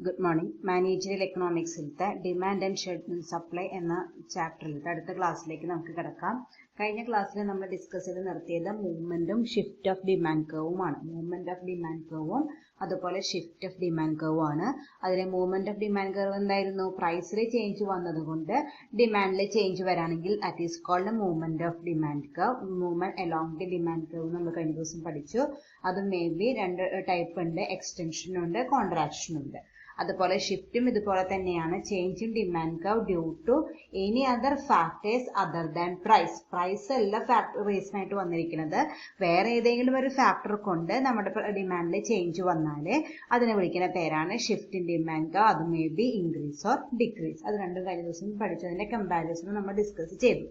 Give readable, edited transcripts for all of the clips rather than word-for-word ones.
Good morning. Managerial എക്കണോമിക്സിലത്തെ demand and schedule supply എന്ന ചാപ്റ്ററിലത്തെ അടുത്ത ക്ലാസ്സിലേക്ക് നമുക്ക് കിടക്കാം. കഴിഞ്ഞ ക്ലാസ്സിൽ നമ്മൾ ഡിസ്കസ് ചെയ്ത് നിർത്തിയത് മൂവ്മെന്റും ഷിഫ്റ്റ് ഓഫ് ഡിമാൻഡ് കർവുമാണ്. മൂവ്മെന്റ് ഓഫ് ഡിമാൻഡ് കർവും അതുപോലെ ഷിഫ്റ്റ് ഓഫ് ഡിമാൻഡ് കർവും ആണ്. അതിലെ മൂവ്മെന്റ് ഓഫ് ഡിമാൻഡ് കർവ് എന്തായിരുന്നു? പ്രൈസിൽ ചേഞ്ച് വന്നതുകൊണ്ട് ഡിമാൻഡിൽ ചേഞ്ച് വരാണെങ്കിൽ it is called movement of demand curve. Movement along the demand curve നമ്മൾ കഴിഞ്ഞ ദിവസം പഠിച്ചു. അത് മേ ബി രണ്ട് ടൈപ്പ് ഉണ്ട്, എക്സ്റ്റൻഷനും ഉണ്ട്, കോൺട്രാക്ഷനും ഉണ്ട്. അതുപോലെ ഷിഫ്റ്റും ഇതുപോലെ തന്നെയാണ്. Change in demand curve due to any other factors other than price. Price അല്ല റീസൺ ആയിട്ട് വന്നിരിക്കുന്നത്, വേറെ ഏതെങ്കിലും ഒരു ഫാക്ടർ കൊണ്ട് നമ്മുടെ ഡിമാൻഡിൽ ചേഞ്ച് വന്നാല് അതിനെ വിളിക്കുന്ന പേരാണ് ഷിഫ്റ്റ് ഇൻ ഡിമാൻഡ് കർവ്. അത് may be increase or decrease. അത് രണ്ടും കഴിഞ്ഞ ദിവസം പഠിച്ചതിന്റെ കമ്പാരിസൺ നമ്മൾ ഡിസ്കസ് ചെയ്തു.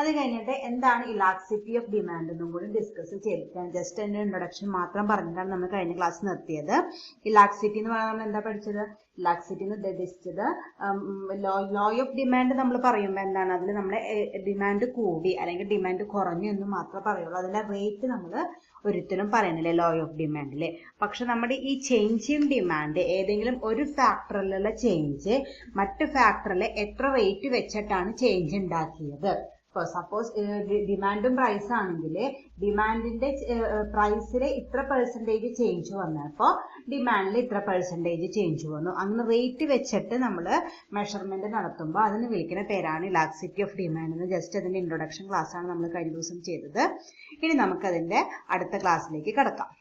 അത് കഴിഞ്ഞിട്ട് എന്താണ് ഇലാസ്റ്റിസിറ്റി ഓഫ് ഡിമാൻഡ് എന്നും കൂടി ഡിസ്കസ് ചെയ്തിട്ടാണ്. ജസ്റ്റ് അതിന്റെ ഇൻട്രൊഡക്ഷൻ മാത്രം പറഞ്ഞിട്ടാണ് നമ്മൾ കഴിഞ്ഞ ക്ലാസ് നിർത്തിയത്. ഇലാസ്റ്റിസിറ്റി എന്ന് പറഞ്ഞാൽ നമ്മൾ എന്താ പഠിച്ചത്? ഇലാസ്റ്റിസിറ്റി എന്ന് ഉദ്ദേശിച്ചത് ലോ ഓഫ് ഡിമാൻഡ് നമ്മൾ പറയുമ്പോൾ എന്താണ്, അതിൽ നമ്മളെ ഡിമാൻഡ് കൂടി അല്ലെങ്കിൽ ഡിമാൻഡ് കുറഞ്ഞു എന്ന് മാത്രമേ പറയുള്ളൂ. അതിന്റെ റേറ്റ് നമ്മൾ ഒരിക്കലും പറയുന്നില്ല ലോ ഓഫ് ഡിമാൻഡില്. പക്ഷെ നമ്മുടെ ഈ ചേഞ്ച് ഇൻ ഡിമാൻഡ്, ഏതെങ്കിലും ഒരു ഫാക്ടറിലുള്ള ചേഞ്ച് മറ്റു ഫാക്ടറിൽ എത്ര റേറ്റ് വെച്ചിട്ടാണ് ചേഞ്ച് ഉണ്ടാക്കിയത്. സപ്പോസ് ഡിമാൻഡും പ്രൈസ് ആണെങ്കിൽ ഡിമാൻഡിന്റെ പ്രൈസിൽ ഇത്ര പെർസെൻറ്റേജ് ചേഞ്ച് വന്നപ്പോൾ ഡിമാൻഡിൽ ഇത്ര പെർസെൻറ്റേജ് ചേഞ്ച് വന്നു. അങ്ങനെ റേറ്റ് വെച്ചിട്ട് നമ്മൾ മെഷർമെന്റ് നടത്തുമ്പോൾ അതിന് വിളിക്കുന്ന പേരാണ് ഇലാസ്റ്റിസിറ്റി ഓഫ് ഡിമാൻഡ് എന്ന്. ജസ്റ്റ് അതിന്റെ ഇൻട്രൊഡക്ഷൻ ക്ലാസ് ആണ് നമ്മൾ കഴിഞ്ഞ ദിവസം ചെയ്തത്. ഇനി നമുക്കതിന്റെ അടുത്ത ക്ലാസ്സിലേക്ക് കിടക്കാം.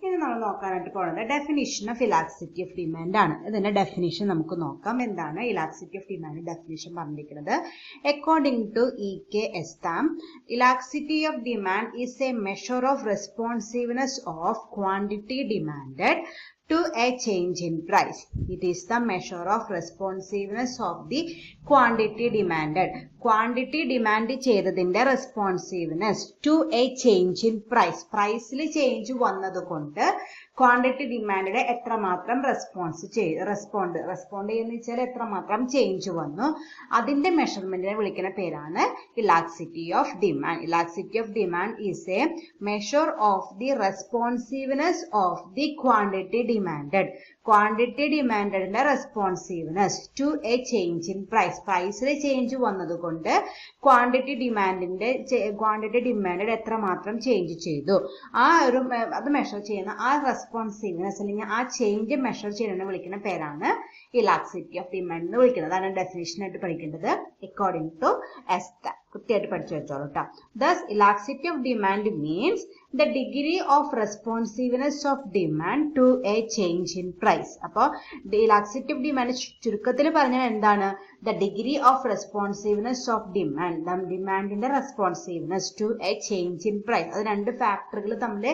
ഇനി നമ്മൾ നോക്കാനായിട്ട് പോകുന്നത് definition of elasticity of demand ആണ്. ഇതിന്റെ ഡെഫിനിഷൻ നമുക്ക് നോക്കാം. എന്താണ് ഇലാസ്റ്റിസിറ്റി ഓഫ് ഡിമാൻഡ് ഡെഫിനിഷൻ പറഞ്ഞിരിക്കുന്നത്? According to E.K. Estam, elasticity of demand is a measure of responsiveness of quantity demanded to a change in price. It is the measure of responsiveness of the quantity demanded. Quantity demand ചെയ്തതിന്റെ responsiveness to a change in price. പ്രൈസിൽ change വന്നത് കൊണ്ട് quantity ഡിമാൻഡിനെ എത്രമാത്രം respond ചെയ്യുന്ന വെച്ചാൽ എത്രമാത്രം change വന്നു, അതിന്റെ മെഷർമെന്റിനെ വിളിക്കുന്ന പേരാണ് elasticity of demand. Elasticity of demand is a measure of the responsiveness of the quantity demanded. Quantity ഡിമാൻഡിന്റെ responsiveness to a change in price. പ്രൈസിൽ ചേഞ്ച് വന്നത് കൊണ്ട് ക്വാണ്ടിറ്റി ഡിമാൻഡ് എത്രമാത്രം ചേഞ്ച് ചെയ്തു, ആ ഒരു അത് മെഷർ ചെയ്യുന്ന ആ റെസ്പോൺസീവ്നെസ് അല്ലെങ്കിൽ ആ ചേഞ്ച് മെഷർ ചെയ്യുന്നതിനെ വിളിക്കുന്ന പേരാണ് ഇലാസ്റ്റിസിറ്റി ഓഫ് ഡിമാൻഡ് എന്ന് വിളിക്കുന്നത്. അതാണ് ഡെഫിനിഷൻ ആയിട്ട് പഠിക്കേണ്ടത്. അക്കോർഡിംഗ് ടു എസ്റ്റാം. കൃത്യമായിട്ട് പഠിച്ചു വെച്ചോളൂ കേട്ടോ. Thus, elasticity of demand means the degree of responsiveness of demand to a change in price. അപ്പോൾ elasticity of demand ചുരുക്കത്തിൽ പറഞ്ഞാൽ എന്താണ്? The degree of responsiveness of demand. ഡിമാൻഡിന്റെ responsiveness to a change in price. അത് രണ്ട് ഫാക്ടറുകൾ തമ്മിൽ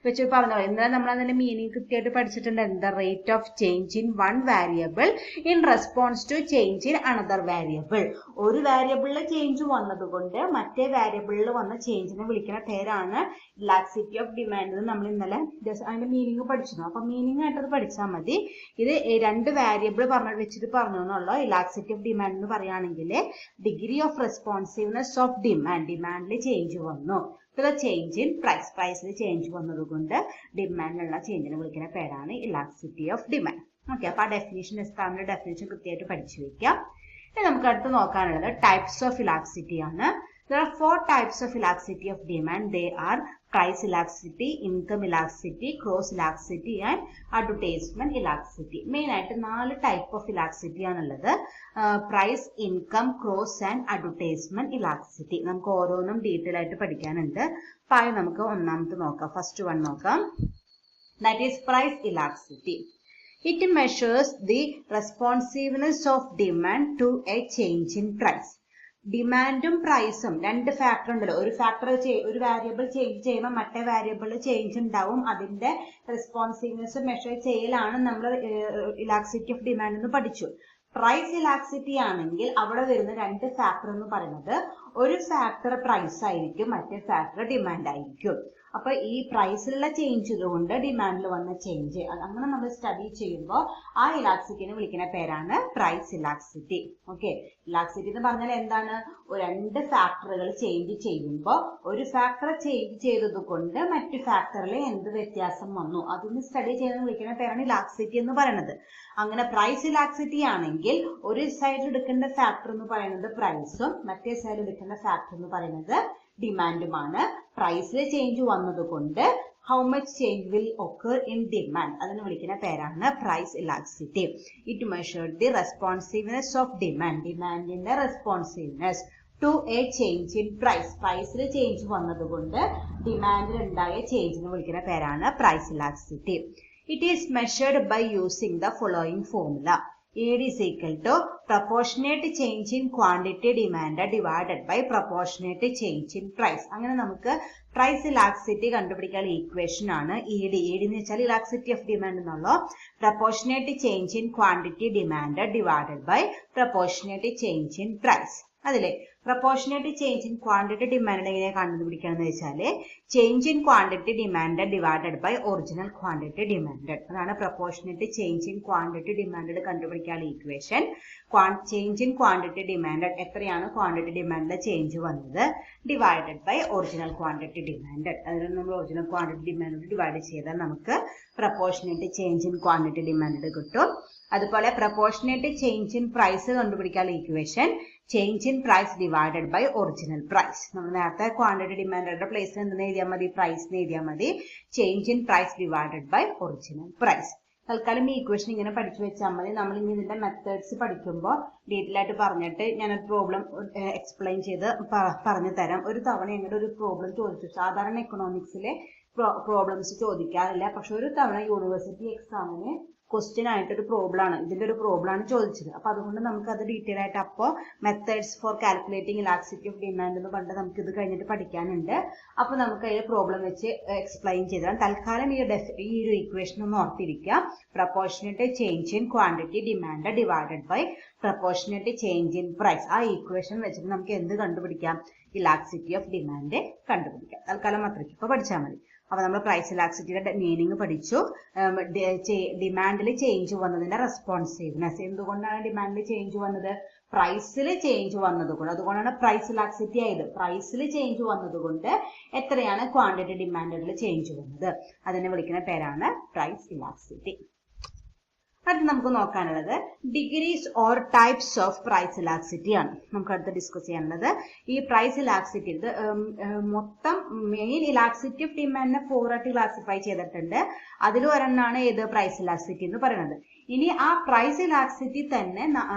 വെച്ച് പറഞ്ഞോ. എന്നാലും നമ്മൾ അതിന്റെ മീനിങ് കൃത്യമായിട്ട് പഠിച്ചിട്ടുണ്ട്. എന്താ? Rate of change in one variable in response to change in another variable. ഒരു വാരിയബിളിൽ ചേഞ്ച് വന്നത് കൊണ്ട് മറ്റേ വാരിയബിളിൽ വന്ന ചേഞ്ചിനെ വിളിക്കുന്ന പേരാണ് ഇലാസ്റ്റിസിറ്റി ഓഫ് ഡിമാൻഡ് എന്ന് നമ്മൾ ഇന്നലെ അതിന്റെ മീനിങ് പഠിച്ചിരുന്നു. അപ്പൊ മീനിങ് ആയിട്ടത് പഠിച്ചാൽ മതി. ഇത് രണ്ട് വാരിയബിൾ വെച്ചിട്ട് പറഞ്ഞു എന്നുള്ളൂ. ഇലാസ്റ്റിസിറ്റി ഓഫ് ഡിമാൻഡ് എന്ന് പറയുകയാണെങ്കിൽ degree of responsiveness of demand, ഡിമാൻഡിൽ ചേഞ്ച് വന്നു. ചേഞ്ച് ഇൻ പ്രൈസ്, പ്രൈസിൽ ചേഞ്ച് വന്നതുകൊണ്ട് ഡിമാൻഡിലുള്ള ചേഞ്ചിനെ വിളിക്കുന്ന പേരാണ് ഇലാസ്റ്റിസിറ്റി ഓഫ് ഡിമാൻഡ്. ഓക്കെ, അപ്പൊ ആ ഡെഫിനിഷൻ എസ്റ്റാമിന്റെ ഡെഫിനിഷൻ കൃത്യമായിട്ട് പഠിച്ചു വെക്കാം. ഇനി നമുക്ക് അടുത്ത് നോക്കാനുള്ളത് ടൈപ്സ് ഓഫ് ഇലാസ്റ്റിസിറ്റി ആണ്. There are 4 types of elasticity of demand. They are price elasticity, income elasticity, cross elasticity and advertisement elasticity. Main ആയിട്ട് 4 ടൈപ്പ് ഓഫ് ഇലാസ്റ്റിസിറ്റി ആണുള്ളത്. Price, income, cross and advertisement elasticity. നമുക്ക് ഓരോന്നും detail ആയിട്ട് പഠിക്കാനുണ്ട്. അപ്പോൾ നമുക്ക് ഒന്നാമത്തെ നോക്കാം. ഫസ്റ്റ് വൺ നോക്കാം. That is price elasticity. It measures the responsiveness of demand to a change in price. ഡിമാൻഡും പ്രൈസും രണ്ട് ഫാക്ടർ ഉണ്ടല്ലോ. ഒരു വാരിയബിൾ ചേഞ്ച് ചെയ്യുമ്പോൾ മറ്റേ വാരിയബിളിൽ ചേഞ്ച് ഉണ്ടാവും. അതിന്റെ റെസ്പോൺസീവ്നെസ് മെഷർ ചെയ്യലാണ് നമ്മൾ ഇലാസ്റ്റിസിറ്റി ഓഫ് ഡിമാൻഡ് എന്ന് പഠിച്ചു. പ്രൈസ് ഇലാസ്റ്റിസിറ്റി ആണെങ്കിൽ അവിടെ വരുന്ന രണ്ട് ഫാക്ടർ എന്ന് പറയുന്നത് ഒരു ഫാക്ടർ പ്രൈസ് ആയിരിക്കും, മറ്റേ ഫാക്ടർ ഡിമാൻഡ് ആയിരിക്കും. അപ്പൊ ഈ പ്രൈസിലുള്ള ചേഞ്ച് കൊണ്ട് ഡിമാൻഡിൽ വന്ന ചേഞ്ച് അങ്ങനെ നമ്മൾ സ്റ്റഡി ചെയ്യുമ്പോൾ ആ ഇലാസ്റ്റിറ്റിനെ വിളിക്കുന്ന പേരാണ് പ്രൈസ് ഇലാസ്റ്റിറ്റി. ഓക്കെ, ഇലാസ്റ്റിറ്റി എന്ന് പറഞ്ഞാൽ എന്താണ്? രണ്ട് ഫാക്ടറുകൾ ചേഞ്ച് ചെയ്യുമ്പോൾ ഒരു ഫാക്ടർ ചേഞ്ച് ചെയ്തത് കൊണ്ട് മറ്റു ഫാക്ടറിൽ എന്ത് വ്യത്യാസം വന്നു അതിന് സ്റ്റഡി ചെയ്യുന്ന വിളിക്കുന്ന പേരാണ് ഇലാസ്റ്റിറ്റി എന്ന് പറയുന്നത്. അങ്ങനെ പ്രൈസ് ഇലാസ്റ്റിറ്റി ആണെങ്കിൽ ഒരു സൈഡിൽ എടുക്കേണ്ട ഫാക്ടർ എന്ന് പറയുന്നത് പ്രൈസും മറ്റേ സൈഡിൽ എടുക്കേണ്ട ഫാക്ടർ എന്ന് പറയുന്നത് ഡിമാൻഡുമാണ്. പ്രൈസിൽ ചേഞ്ച് വന്നതുകൊണ്ട് how much change will occur in demand അതിന് വിളിക്കുന്ന പേരാണ് price elasticity. It measured the responsiveness of demand, ഡിമാൻഡിന്റെ responsiveness to a change in price, പ്രൈസിൽ ചേഞ്ച് വന്നതുകൊണ്ട് ഡിമാൻഡിൽ ഉണ്ടായ ചേഞ്ചിന് വിളിക്കുന്ന പേരാണ് price elasticity. It is measured by using the following formula. ED is equal to proportionate change in quantity demanded divided by proportionate change in price. അങ്ങനെ നമുക്ക് price elasticity കണ്ടുപിടിക്കാനുള്ള ഈക്വേഷൻ ആണ് ED. ED എന്ന് വെച്ചാൽ ഇലാസ്റ്റിറ്റി ഓഫ് ഡിമാൻഡ് എന്നുള്ള proportionate change in quantity demand divided by proportionate change in price. അതിലെ proportionate change in quantity demand എങ്ങനെ കണ്ടുപിടിക്കുകയെന്ന് വെച്ചാല് change in quantity demand divided by original quantity demand. അതാണ് proportionate change in quantity demand കണ്ടുപിടിക്കാനുള്ള equation. Change in quantity demand എത്രയാണ് quantity ഡിമാൻഡിലെ change വന്നത് divided by original quantity demand. അതിൽ നമ്മൾ ഒറിജിനൽ ക്വാണ്ടിറ്റി ഡിമാൻഡ് ഡിവൈഡ് ചെയ്താൽ നമുക്ക് proportionate change in quantity demand കിട്ടും. അതുപോലെ പ്രൊപ്പോർഷനേറ്റ് ചേഞ്ച് ഇൻ പ്രൈസ് കണ്ടുപിടിക്കാനുള്ള equation change in price divided by original price. നമ്മൾ നേരത്തെ ക്വാണ്ടിറ്റി ഡിമാൻഡിന്റെ പ്ലേസിൽ എന്തെന്ന് എഴുതിയാൽ മതി? പ്രൈസ് എഴുതിയാൽ മതി. Change in price divided by original price. തൽക്കാലം ഈ ഇക്വേഷൻ ഇങ്ങനെ പഠിച്ചു വെച്ചാൽ മതി. നമ്മൾ ഇനി ഇതിന്റെ മെത്തേഡ്സ് പഠിക്കുമ്പോൾ ഡീറ്റെയിൽ ആയിട്ട് പറഞ്ഞിട്ട് ഞാനൊരു പ്രോബ്ലം എക്സ്പ്ലെയിൻ ചെയ്ത് പറഞ്ഞു തരാം. ഒരു തവണ ഞങ്ങളുടെ ഒരു പ്രോബ്ലം ചോദിച്ചു. സാധാരണ എക്കണോമിക്സിലെ പ്രോബ്ലംസ് ചോദിക്കാറില്ല, പക്ഷെ ഒരു തവണ യൂണിവേഴ്സിറ്റി എക്സാമിന് ക്വസ്റ്റ്യൻ ആയിട്ടൊരു പ്രോബ്ലമാണ്, ഇതിന്റെ ഒരു പ്രോബ്ലമാണ് ചോദിച്ചത്. അപ്പൊ അതുകൊണ്ട് നമുക്ക് അത് ഡീറ്റെയിൽ ആയിട്ട് അപ്പോൾ methods four calculating elasticity of demand എന്ന് പറഞ്ഞിട്ട് നമുക്ക് ഇത് കഴിഞ്ഞിട്ട് പഠിക്കാനുണ്ട്. അപ്പൊ നമുക്ക് അതിൽ പ്രോബ്ലം വെച്ച് എക്സ്പ്ലെയിൻ ചെയ്താൽ തൽക്കാലം ഈ ഒരു ഇക്വേഷൻ ഒന്ന് ഓർത്തിരിക്കുക. Proportionate change in quantity demand divided by proportionate change in price. ആ ഇക്വേഷൻ വെച്ചിട്ട് നമുക്ക് എന്ത് കണ്ടുപിടിക്കാം? ഇലാസ്റ്റിറ്റി ഓഫ് ഡിമാൻഡ് കണ്ടുപിടിക്കാം. തൽക്കാലം അത്രയ്ക്ക് ഇപ്പൊ പഠിച്ചാൽ മതി. അപ്പൊ നമ്മൾ പ്രൈസ് ഇലാസ്റ്റിറ്റിയുടെ മീനിങ് പഠിച്ചു. ഡിമാൻഡിൽ ചേഞ്ച് വന്നതിന്റെ റെസ്പോൺസീവ്നെസ്. എന്തുകൊണ്ടാണ് ഡിമാൻഡിൽ ചേഞ്ച് വന്നത്? പ്രൈസിൽ ചേഞ്ച് വന്നതുകൊണ്ട്. അതുകൊണ്ടാണ് പ്രൈസ് ഇലാസ്റ്റിറ്റി ആയത്. പ്രൈസിൽ ചേഞ്ച് വന്നതുകൊണ്ട് എത്രയാണ് ക്വാണ്ടിറ്റി ഡിമാൻഡിൽ ചേഞ്ച് വന്നത് അതിനെ വിളിക്കുന്ന പേരാണ് പ്രൈസ് ഇലാസ്റ്റിറ്റി. അടുത്ത് നമുക്ക് നോക്കാനുള്ളത് degrees or types of price elasticity ആണ് നമുക്ക് അടുത്ത് ഡിസ്കസ് ചെയ്യാനുള്ളത്. ഈ പ്രൈസ് ഇലാസ്റ്റിറ്റി ഇത് മൊത്തം മെയിൻ ഇലാസ്റ്റിറ്റി ഓഫ് ഡിമാൻഡിനെ 4 ആയിട്ട് ക്ലാസിഫൈ ചെയ്തിട്ടുണ്ട്. അതിൽ ഒരെണ്ണമാണ് ഏത്? പ്രൈസ് ഇലാസ്റ്റിറ്റി എന്ന് പറയുന്നത്. ഇനി ആ പ്രൈസ് ഇലാസ്റ്റിറ്റി തന്നെ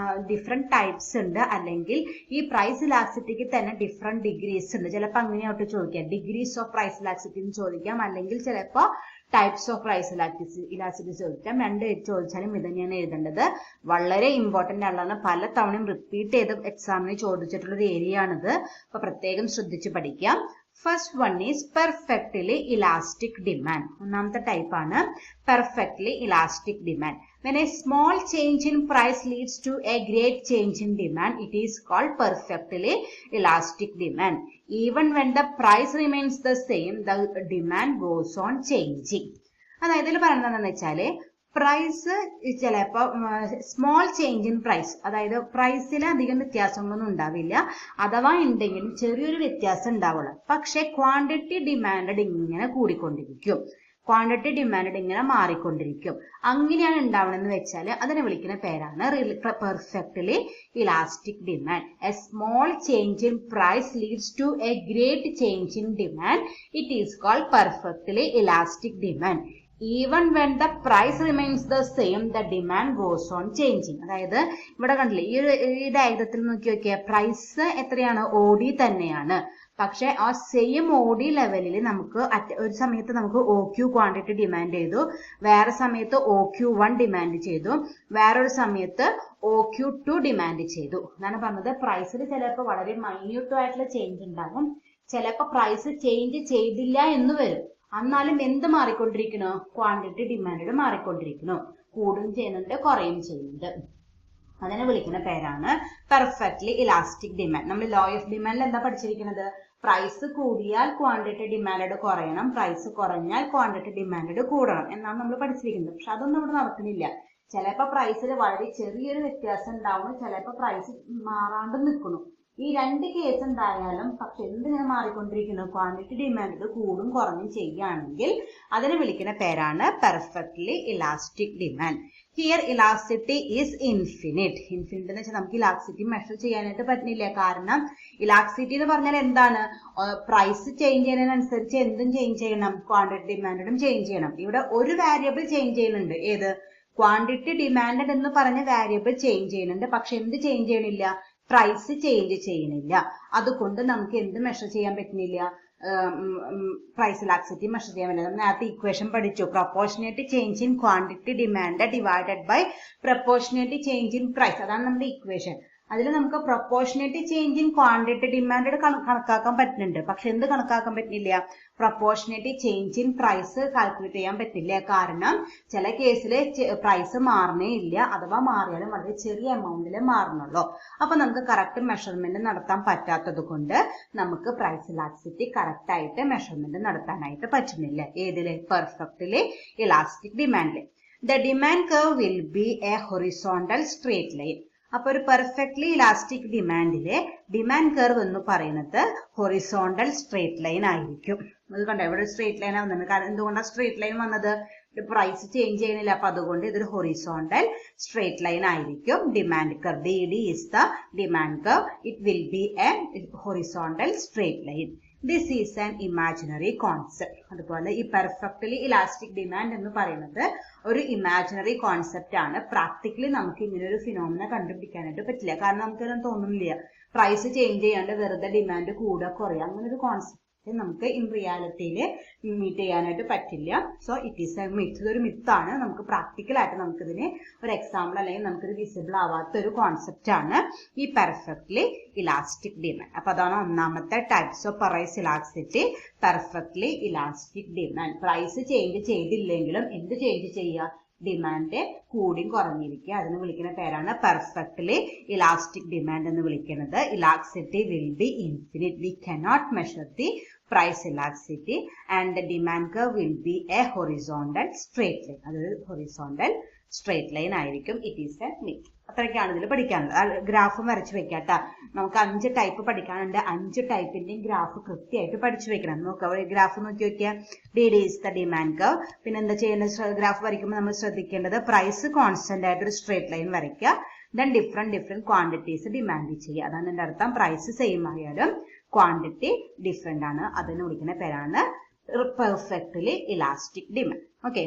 ഡിഫറെന്റ് ടൈപ്സ് ഉണ്ട്, അല്ലെങ്കിൽ ഈ പ്രൈസ് ഇലാസ്റ്റിറ്റിക്ക് തന്നെ ഡിഫറെന്റ് ഡിഗ്രീസ് ഉണ്ട്. ചിലപ്പോൾ അങ്ങനെയായിട്ട് ചോദിക്കാം, ഡിഗ്രീസ് ഓഫ് പ്രൈസ് ഇലാസ്റ്റിറ്റി എന്ന് ചോദിക്കാം, അല്ലെങ്കിൽ ചിലപ്പോൾ ടൈപ്സ് ഓഫ് പ്രൈസ് ഇലാസ്റ്റിറ്റി ചോദിക്കാം. രണ്ട് ചോദിച്ചാലും ഇത് തന്നെയാണ് എഴുതേണ്ടത്. വളരെ ഇമ്പോർട്ടന്റ് ആളാണ്, പല തവണയും റിപ്പീറ്റ് ചെയ്ത് എക്സാമിന് ചോദിച്ചിട്ടുള്ള ഒരു ഏരിയ ആണിത്. അപ്പൊ പ്രത്യേകം ശ്രദ്ധിച്ച് പഠിക്കാം. First one is perfectly elastic demand. ഒന്നാമത്തെ ടൈപ്പ് ആണ് perfectly elastic demand. When a small change in price leads to a great change in demand, it is called perfectly elastic demand. Even when the price remains the same, the demand goes on changing. അതായത് ഇതിൽ പറയുന്നത് എന്താണെന്ന് വെച്ചാല് price ചിലപ്പോ small change in price, അതായത് പ്രൈസിൽ അധികം വ്യത്യാസങ്ങളൊന്നും ഉണ്ടാവില്ല, അഥവാ ഉണ്ടെങ്കിലും ചെറിയൊരു വ്യത്യാസം ഉണ്ടാവുള്ളൂ. പക്ഷെ ക്വാണ്ടിറ്റി ഡിമാൻഡ് ഇങ്ങനെ കൂടിക്കൊണ്ടിരിക്കും, ക്വാണ്ടിറ്റി ഡിമാൻഡ് ഇങ്ങനെ മാറിക്കൊണ്ടിരിക്കും. അങ്ങനെയാണ് ഉണ്ടാവണമെന്ന് വെച്ചാൽ അതിനെ വിളിക്കുന്ന പേരാണ് perfectly elastic demand. A small change in price leads to a great change in demand. It is called perfectly elastic demand. Even when the price remains the same, the demand goes on changing. അതായത് ഇവിടെ കണ്ടില്ലേ, ഈ ഡയഗ്രത്തിൽ നോക്കി നോക്കിയാൽ price എത്രയാണ്? OD തന്നെയാണ്. പക്ഷെ ആ സെയിം OD ലെവലിൽ നമുക്ക് ഒരു സമയത്ത് നമുക്ക് OQ ക്വാണ്ടിറ്റി ഡിമാൻഡ് ചെയ്തു, വേറെ സമയത്ത് OQ1 ഡിമാൻഡ് ചെയ്തു, വേറൊരു സമയത്ത് OQ2 ഡിമാൻഡ് ചെയ്തു. എന്നാണ് പറഞ്ഞത്. പ്രൈസിൽ ചിലപ്പോൾ വളരെ മൈന്യൂട്ടായിട്ടുള്ള ചേഞ്ച് ഉണ്ടാകും, ചിലപ്പോൾ പ്രൈസ് ചേഞ്ച് ചെയ്തില്ല എന്ന് വരും. എന്നാലും എന്ത് മാറിക്കൊണ്ടിരിക്കണോ? ക്വാണ്ടിറ്റി ഡിമാൻഡ് മാറിക്കൊണ്ടിരിക്കണോ, കൂടുകയും ചെയ്യുന്നുണ്ട്, കുറയും ചെയ്യുന്നുണ്ട്. അതിനെ വിളിക്കുന്ന പേരാണ് പെർഫെക്റ്റ്ലി ഇലാസ്റ്റിക് ഡിമാൻഡ്. നമ്മൾ ലോ ഓഫ് ഡിമാൻഡിൽ എന്താ പഠിച്ചിരിക്കുന്നത്? പ്രൈസ് കൂടിയാൽ ക്വാണ്ടിറ്റി ഡിമാൻഡ് കുറയണം, പ്രൈസ് കുറഞ്ഞാൽ ക്വാണ്ടിറ്റി ഡിമാൻഡ് കൂടണം എന്നാണ് നമ്മൾ പഠിച്ചിരിക്കുന്നത്. പക്ഷെ അതൊന്നും ഇവിടെ നടക്കുന്നില്ല. ചിലപ്പോ പ്രൈസിൽ വളരെ ചെറിയൊരു വ്യത്യാസം ഉണ്ടാവും, ചിലപ്പോ പ്രൈസ് മാറാണ്ട് നിൽക്കുന്നു. ഈ രണ്ട് കേസ് ഉണ്ടായാലും പക്ഷെ എന്തിനാ മാറിക്കൊണ്ടിരിക്കുന്നു, ക്വാണ്ടിറ്റി ഡിമാൻഡ് കൂടും കുറഞ്ഞും ചെയ്യുകയാണെങ്കിൽ അതിനെ വിളിക്കുന്ന പേരാണ് perfectly elastic demand. Here elasticity is infinite. Infinite എന്ന് വെച്ചാൽ നമുക്ക് ഇലാസ്റ്റിസിറ്റി മെഷർ ചെയ്യാനായിട്ട് പറ്റുന്നില്ല. കാരണം ഇലാസ്റ്റിസിറ്റി എന്ന് പറഞ്ഞാൽ എന്താണ്, പ്രൈസ് ചേഞ്ച് ചെയ്യുന്നതിനനുസരിച്ച് എന്തും ചേഞ്ച് ചെയ്യണം, ക്വാണ്ടിറ്റി ഡിമാൻഡും ചേഞ്ച് ചെയ്യണം. ഇവിടെ ഒരു വാരിയബിൾ ചേഞ്ച് ചെയ്യുന്നുണ്ട്, ഏത്, ക്വാണ്ടിറ്റി ഡിമാൻഡ് എന്ന് പറഞ്ഞ വാരിയബിൾ ചേഞ്ച് ചെയ്യുന്നുണ്ട്. പക്ഷെ എന്ത് ചേഞ്ച് ചെയ്യണില്ല, പ്രൈസ് ചേഞ്ച് ചെയ്യുന്നില്ല. അതുകൊണ്ട് നമുക്ക് എന്ത് മെഷർ ചെയ്യാൻ പറ്റുന്നില്ല, പ്രൈസ് ഇലാസ്റ്റിസിറ്റി മെഷർ ചെയ്യാൻ പറ്റില്ല. നമ്മൾ നേരത്തെ ഇക്വേഷൻ പഠിച്ചു, proportionate change in quantity demand divided by proportionate change in price. അതാണ് നമ്മുടെ ഇക്വേഷൻ. അതിൽ നമുക്ക് proportionate change in quantity demand കണക്കാക്കാൻ പറ്റുന്നുണ്ട്. പക്ഷെ എന്ത് കണക്കാക്കാൻ പറ്റില്ല, proportionate change in price calculate ചെയ്യാൻ പറ്റില്ല. കാരണം ചില കേസിൽ പ്രൈസ് മാറണേ ഇല്ല, അഥവാ മാറിയാലും വളരെ ചെറിയ എമൗണ്ടിൽ മാറണുള്ളൂ. അപ്പൊ നമുക്ക് കറക്റ്റ് മെഷർമെന്റ് നടത്താൻ പറ്റാത്തത് കൊണ്ട് നമുക്ക് പ്രൈസ് ഇലാസ്റ്റിസിറ്റി കറക്റ്റ് ആയിട്ട് മെഷർമെന്റ് നടത്താനായിട്ട് പറ്റുന്നില്ല. ഏതില്, പെർഫെക്റ്റ്ലി ഇലാസ്റ്റിക് ഡിമാൻഡില്. The demand curve will be a horizontal straight line. അപ്പൊ ഒരു പെർഫെക്റ്റ്ലി ഇലാസ്റ്റിക് ഡിമാൻഡിലെ ഡിമാൻഡ് കർവ് എന്ന് പറയുന്നത് ഹൊറിസോണ്ടൽ സ്ട്രേറ്റ് ലൈൻ ആയിരിക്കും. അത് കണ്ടോ, ഇവിടെ സ്ട്രേറ്റ് ലൈൻ വന്നത്. കാരണം എന്തുകൊണ്ടാണ് സ്ട്രേറ്റ് ലൈൻ വന്നത്, പ്രൈസ് ചേഞ്ച് ചെയ്യുന്നില്ല. അപ്പൊ അതുകൊണ്ട് ഇതൊരു ഹൊറിസോണ്ടൽ സ്ട്രേറ്റ് ലൈൻ ആയിരിക്കും. Demand curve DD is the demand curve. It will be a horizontal straight line. This is an imaginary concept. അതുപോലെ ഈ പെർഫെക്റ്റ്ലി ഇലാസ്റ്റിക് ഡിമാൻഡ് എന്ന് പറയുന്നത് ഒരു ഇമാജിനറി കോൺസെപ്റ്റ് ആണ്. പ്രാക്ടിക്കലി നമുക്ക് ഇങ്ങനെ ഒരു ഫിനോമിന കണ്ടുപിടിക്കാനായിട്ട് പറ്റില്ല. കാരണം നമുക്കതിനും തോന്നുന്നില്ല പ്രൈസ് ചേഞ്ച് ചെയ്യാണ്ട് വെറുതെ ഡിമാൻഡ് കൂടുക കുറയുക, അങ്ങനെ ഒരു കോൺസെപ്റ്റ് നമുക്ക് ഇൻ റിയാലിറ്റിയിൽ മീറ്റ് ചെയ്യാനായിട്ട് പറ്റില്ല. So it is a myth. ഇതൊരു മിത്താണ്. നമുക്ക് പ്രാക്ടിക്കലായിട്ട് നമുക്കിതിന് ഒരു എക്സാമ്പിൾ അല്ലെങ്കിൽ നമുക്കിത് വിസിബിൾ ആവാത്ത ഒരു കോൺസെപ്റ്റ് ആണ് ഈ പെർഫെക്റ്റ്ലി ഇലാസ്റ്റിക് ഡിമാൻഡ്. അപ്പൊ അതാണ് ഒന്നാമത്തെ types of price elasticity, perfectly elastic demand. Price change ചെയ്തില്ലെങ്കിലും എന്ത് ചേഞ്ച് ചെയ്യുക, ഡിമാൻഡ് കൂടിയും കുറഞ്ഞിരിക്കുക. അതിന് വിളിക്കുന്ന പേരാണ് പെർഫെക്റ്റ്ലി ഇലാസ്റ്റിക് ഡിമാൻഡ് എന്ന് വിളിക്കുന്നത്. Elasticity will B infinite. We cannot measure the price elasticity and the demand curve will be a horizontal straight line. അതൊരു horizontal straight line ആയിരിക്കും. It is a myth. അത്രയ്ക്കാണ് ഇതിൽ പഠിക്കാനുള്ളത്. ഗ്രാഫ് വരച്ചു വെക്കാട്ടാ. നമുക്ക് 5 type പഠിക്കാനുണ്ട്. 5 ടൈപ്പിന്റെയും ഗ്രാഫ് കൃത്യമായിട്ട് പഠിച്ചു വെക്കണം. നോക്കുക, ഗ്രാഫ് നോക്കി നോക്കിയാൽ DD is the demand curve. പിന്നെ എന്താ ചെയ്യുന്നത്, ഗ്രാഫ് വരയ്ക്കുമ്പോൾ നമ്മൾ ശ്രദ്ധിക്കേണ്ടത് പ്രൈസ് കോൺസ്റ്റന്റ് ആയിട്ട് ഒരു സ്ട്രേറ്റ് ലൈൻ വരയ്ക്കുക. ദെൻ ഡിഫറെന്റ് ക്വാണ്ടിറ്റീസ് ഡിമാൻഡ് ചെയ്യുക. അതാണ് എൻ്റെ അർത്ഥം. പ്രൈസ് സെയിം ആയാലും ക്വാണ്ടിറ്റി ഡിഫറെന്റ് ആണ്. അതിന് വിളിക്കുന്ന പേരാണ് perfectly elastic demand. Okay,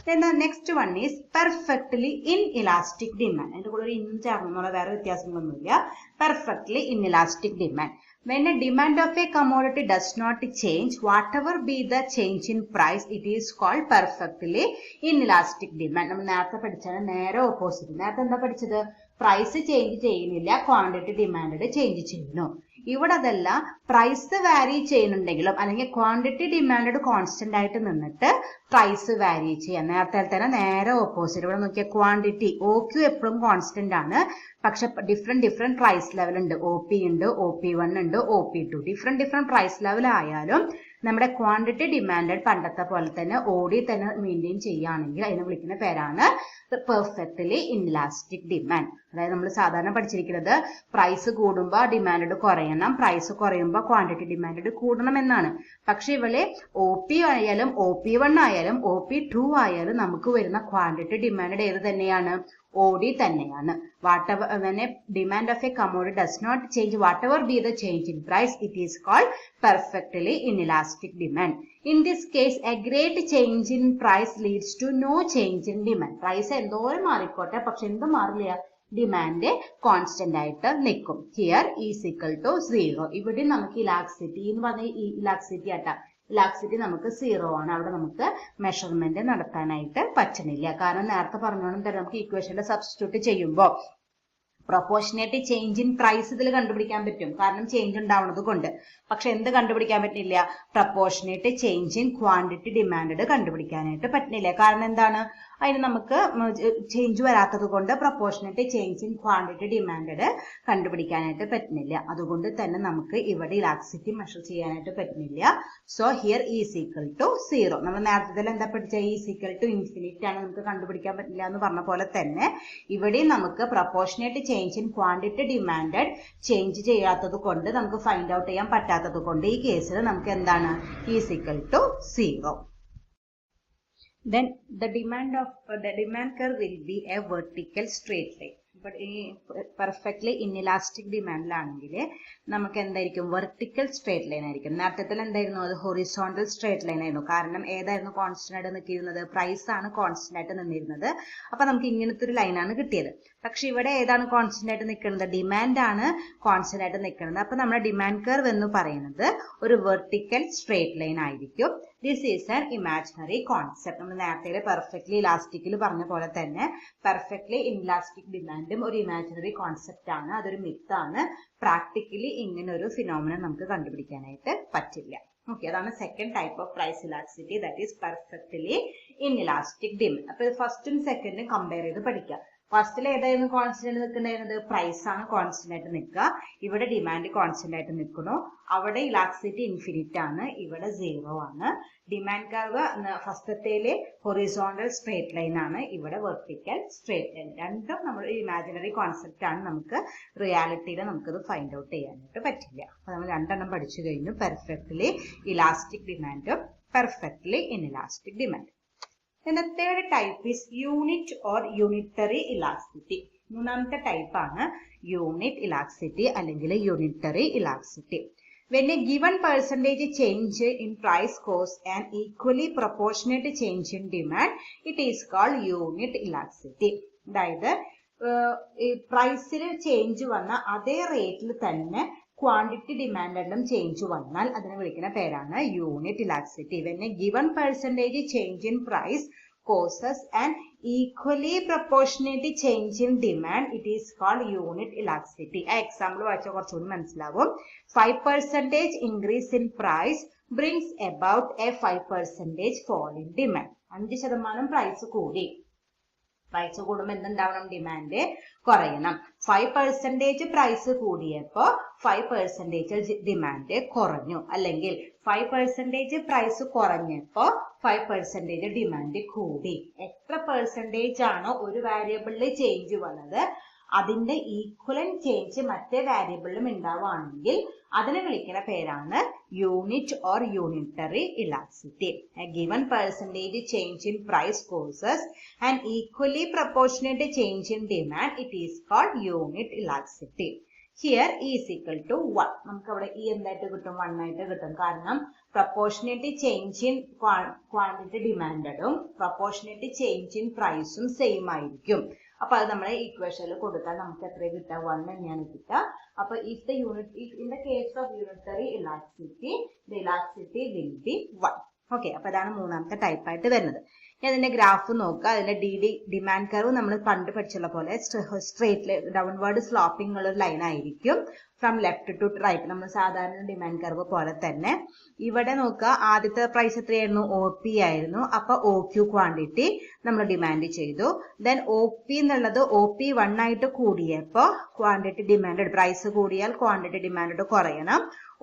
then the next one is perfectly inelastic demand. അതിന്റെ കൂടെ ഒരു ഇൻ ചേർന്നുള്ള വേറെ വ്യത്യാസങ്ങളൊന്നുമില്ല. Perfectly inelastic demand. When a demand of a commodity does not change, whatever be the change in price, it is called perfectly inelastic demand. നമ്മൾ നേരത്തെ പഠിച്ചാണ് നേരെ opposite. നേരത്തെ എന്താ പഠിച്ചത്, പ്രൈസ് ചേഞ്ച് ചെയ്യുന്നില്ല, ക്വാണ്ടിറ്റി ഡിമാൻഡ് ചേഞ്ച് ചെയ്യുന്നു. ഇവിടെ അതല്ല, പ്രൈസ് വാരി ചെയ്യുന്നുണ്ടെങ്കിലും അല്ലെങ്കിൽ ക്വാണ്ടിറ്റി ഡിമാൻഡ് കോൺസ്റ്റന്റ് ആയിട്ട് നിന്നിട്ട് പ്രൈസ് വാരി ചെയ്യാം. നേരത്തെ തന്നെ നേരെ ഓപ്പോസിറ്റ്. ഇവിടെ നോക്കിയാൽ ക്വാണ്ടിറ്റി OQ എപ്പോഴും കോൺസ്റ്റന്റ് ആണ്. പക്ഷെ ഡിഫറെന്റ് പ്രൈസ് ലെവൽ ഉണ്ട്. OP ഉണ്ട്, OP1 ഉണ്ട്, OP2. ഡിഫറെന്റ് പ്രൈസ് ലെവൽ ആയാലും നമ്മുടെ ക്വാണ്ടിറ്റി ഡിമാൻഡ് പണ്ടത്തെ പോലെ തന്നെ OD തന്നെ മെയിൻറ്റെയിൻ ചെയ്യുകയാണെങ്കിൽ അതിനെ വിളിക്കുന്ന പേരാണ് പെർഫെക്റ്റ്ലി ഇൻലാസ്റ്റിക് ഡിമാൻഡ്. അതായത് നമ്മൾ സാധാരണ പഠിച്ചിരിക്കുന്നത് പ്രൈസ് കൂടുമ്പോൾ ഡിമാൻഡ് കുറയണം, പ്രൈസ് കുറയുമ്പോൾ ക്വാണ്ടിറ്റി ഡിമാൻഡ് കൂടണം എന്നാണ്. പക്ഷെ ഇവിടെ OP ആയാലും OP1 ആയാലും OP2 ആയാലും നമുക്ക് വരുന്ന ക്വാണ്ടിറ്റി ഡിമാൻഡ് ഏത് തന്നെയാണ്, OD തന്നെയാണ്. Whatever when a demand of a commodity does not change, whatever be the change in price, it is called perfectly inelastic demand. In this case, a great change in price leads to no change in demand. Price എന്തോരം മാറിക്കോട്ടെ, പക്ഷെ എന്ത് മാറില്ല, demand constant ആയിട്ട് നിൽക്കും. Here is equal to 0. ഇവിടെ നമുക്ക് elasticity എന്ന് പറഞ്ഞ ഇലാസ്റ്റിസിറ്റി ആട്ടാ, ഇലാസ്റ്റിസിറ്റി നമുക്ക് 0 ആണ്. അവിടെ നമുക്ക് മെഷർമെന്റ് നടത്താനായിട്ട് പറ്റുന്നില്ല. കാരണം നേരത്തെ പറഞ്ഞോണം തന്നെ നമുക്ക് ഇക്വേഷനിൽ സബ്സ്റ്റിറ്റ്യൂട്ട് ചെയ്യുമ്പോൾ പ്രൊപ്പോർഷനേറ്റ് ചേഞ്ച് ഇൻ പ്രൈസ് ഇതിൽ കണ്ടുപിടിക്കാൻ പറ്റും, കാരണം ചേഞ്ച് ഉണ്ടാവുന്നത് കൊണ്ട്. പക്ഷെ എന്ത് കണ്ടുപിടിക്കാൻ പറ്റില്ല, proportionate change in quantity demand കണ്ടുപിടിക്കാനായിട്ട് പറ്റുന്നില്ല. കാരണം എന്താണ്, അതിന് നമുക്ക് ചേഞ്ച് വരാത്തത് കൊണ്ട് proportionate change in quantity demand കണ്ടുപിടിക്കാനായിട്ട് പറ്റുന്നില്ല. അതുകൊണ്ട് തന്നെ നമുക്ക് ഇവിടെ ഇലാസ്റ്റിസിറ്റി മെഷർ ചെയ്യാനായിട്ട് പറ്റുന്നില്ല. So here is equal to 0. നമ്മൾ നേരത്തെ എന്താ പഠിച്ച ഈസ് ഈക്വൽ ടു ഇൻഫിനിറ്റ് ആണ്, നമുക്ക് കണ്ടുപിടിക്കാൻ പറ്റില്ല എന്ന് പറഞ്ഞ പോലെ തന്നെ ഇവിടെ നമുക്ക് proportionate change in quantity demand change ചെയ്യാത്തത് കൊണ്ട് നമുക്ക് ഫൈൻഡ് ഔട്ട് ചെയ്യാൻ പറ്റാത്തത് കൊണ്ട് ഈ കേസിൽ നമുക്ക് എന്താണ് is equal to 0. Then the demand curve will be a vertical straight line. But ഈ പെർഫെക്റ്റ്ലി ഇൻഇലാസ്റ്റിക് ഡിമാൻഡിലാണെങ്കിൽ നമുക്ക് എന്തായിരിക്കും വെർട്ടിക്കൽ സ്ട്രേറ്റ് ലൈൻ ആയിരിക്കും. നേരത്തെ എന്തായിരുന്നു അത് ഹൊറിസോണ്ടൽ സ്ട്രേറ്റ് ലൈൻ ആയിരുന്നു. കാരണം ഏതായിരുന്നു കോൺസ്റ്റന്റ് ആയിട്ട് നിൽക്കുന്നത്? പ്രൈസ് ആണ് കോൺസ്റ്റന്റ് ആയിട്ട് നിന്നിരുന്നത്. അപ്പൊ നമുക്ക് ഇങ്ങനത്തെ ഒരു ലൈനാണ് കിട്ടിയത്. പക്ഷെ ഇവിടെ ഏതാണ് കോൺസ്റ്റന്റ് ആയിട്ട് നിൽക്കുന്നത്? ഡിമാൻഡ് ആണ് കോൺസ്റ്റന്റ് ആയിട്ട് നിൽക്കുന്നത്. അപ്പൊ നമ്മുടെ ഡിമാൻഡ് കർവ് എന്ന് പറയുന്നത് ഒരു വെർട്ടിക്കൽ സ്ട്രേറ്റ് ലൈൻ ആയിരിക്കും. This is an imaginary concept. നമ്മൾ നേരത്തെ പെർഫെക്റ്റ്ലി ഇലാസ്റ്റിക്കിൽ പറഞ്ഞ പോലെ തന്നെ പെർഫെക്റ്റ്ലി ഇൻഇലാസ്റ്റിക് ഡിമാൻഡും ഒരു ഇമാജിനറി കോൺസെപ്റ്റ് ആണ്, അതൊരു മിത്താണ്. പ്രാക്ടിക്കലി ഇങ്ങനെ ഒരു ഫിനോമിനൻ നമുക്ക് കണ്ടുപിടിക്കാനായിട്ട് പറ്റില്ല. ഓക്കെ, അതാണ് second type of price elasticity, that is perfectly inelastic demand. അപ്പൊ ഫസ്റ്റും സെക്കൻഡും കമ്പയർ ചെയ്ത് പഠിക്കാം. ഫസ്റ്റിൽ ഏതായിരുന്നു കോൺസ്റ്റന്റ് നിൽക്കുന്നുണ്ടായിരുന്നത്? പ്രൈസ് ആണ് കോൺസ്റ്റന്റ് ആയിട്ട് നിൽക്കുക. ഇവിടെ ഡിമാൻഡ് കോൺസ്റ്റന്റ് ആയിട്ട് നിൽക്കുന്നു. അവിടെ ഇലാസ്റ്റിസിറ്റി ഇൻഫിനിറ്റ് ആണ്, ഇവിടെ 0 ആണ്. ഡിമാൻഡ് കർവ് ഫസ്റ്റത്തേല് ഹൊറിസോണ്ടൽ സ്ട്രേറ്റ് ലൈൻ ആണ്, ഇവിടെ വെർട്ടിക്കൽ സ്ട്രേറ്റ് ലൈൻ. രണ്ടും നമ്മുടെ ഇമാജിനറി കോൺസെപ്റ്റ് ആണ്. നമുക്ക് റിയാലിറ്റിയിൽ നമുക്കത് ഫൈൻഡ് ഔട്ട് ചെയ്യാനായിട്ട് പറ്റില്ല. അപ്പൊ നമ്മൾ രണ്ടെണ്ണം പഠിച്ചു കഴിഞ്ഞു, പെർഫെക്റ്റ്ലി ഇലാസ്റ്റിക് ഡിമാൻഡും perfectly inelastic demand. Then the third type is unit or unitary elasticity. മൂന്നാമത്തെ ടൈപ്പ് ആണ് യൂണിറ്റ് ഇലാസ്റ്റിസിറ്റി അല്ലെങ്കിൽ unitary elasticity. When a given percentage change in price cause an equally proportionate change in demand, it is called unit elasticity. അതായത് പ്രൈസിൽ change വന്ന അതേ റേറ്റിൽ തന്നെ quantity ഡിമാൻഡിലും change വന്നാൽ അതിനെ വിളിക്കുന്ന പേരാണ് unit elasticity. When a given percentage change in price causes an equally proportionate change in demand, it is called unit elasticity. ആ എക്സാമ്പിൾ വായിച്ചാൽ കുറച്ചുകൂടി മനസ്സിലാവും. 5% increase in price brings about a 5% fall in demand. 5% price കൂടി. Price കൂടുമ്പോൾ എന്തുണ്ടാവണം? Demand കുറയണം. 5% price കൂടിയപ്പോ 5% demand കുറഞ്ഞു. അല്ലെങ്കിൽ 5% price കുറഞ്ഞപ്പോ 5% demand കൂടി. എത്ര പെർസെന്റേജ് ആണോ ഒരു വാരിയബിളിൽ ചേഞ്ച് വന്നത് അതിന്റെ ഈക്വലന്റ് ചേഞ്ച് മറ്റേ വാരിയബിളിലും ഉണ്ടാവുകയാണെങ്കിൽ അതിനെ വിളിക്കുന്ന പേരാണ് unit or unitary elasticity. A given percentage change in price causes an equally proportionate change in demand, it is called unit elasticity. Here E is equal to 1. നമുക്ക് അവിടെ E എന്തായിട്ട് കിട്ടും? 1 ആയിട്ട് കിട്ടും. കാരണം പ്രൊപ്പോർഷനേറ്റ് ചേഞ്ച് ഇൻ ക്വാണ്ടിറ്റി ഡിമാൻഡും proportionate change in പ്രൈസും same ആയിരിക്കും. അപ്പൊ അത് നമ്മളെ ഇക്വേഷനിൽ കൊടുത്താൽ നമുക്ക് എത്ര കിട്ടുക? 1 തന്നെയാണ് കിട്ടുക. അപ്പൊ if the unit, in the case of unitary elasticity, the elasticity will be 1. Okay, അപ്പൊ അതാണ് മൂന്നാമത്തെ ടൈപ്പ് ആയിട്ട് വരുന്നത്. ഞാൻ അതിന്റെ ഗ്രാഫ് നോക്കുക. അതിന്റെ ഡിമാൻഡ് കർവ് നമ്മൾ പണ്ട് പഠിച്ചുള്ള പോലെ സ്ട്രേറ്റ് ഡൗൺവേർഡ് സ്ലോപ്പിംഗ് ഉള്ള ഒരു ലൈൻ ആയിരിക്കും ഫ്രം ലെഫ്റ്റ് ടു റൈറ്റ്. നമ്മൾ സാധാരണ ഡിമാൻഡ് കർവ് പോലെ തന്നെ ഇവിടെ നോക്കുക. ആദ്യത്തെ പ്രൈസ് എത്രയായിരുന്നു? OP ആയിരുന്നു. അപ്പൊ OQ ക്വാണ്ടിറ്റി നമ്മൾ ഡിമാൻഡ് ചെയ്തു. ദെൻ OP എന്നുള്ളത് OP 1 ആയിട്ട് കൂടിയപ്പോ ക്വാണ്ടിറ്റി ഡിമാൻഡ്, പ്രൈസ് കൂടിയാൽ ക്വാണ്ടിറ്റി ഡിമാൻഡ് കുറയണം.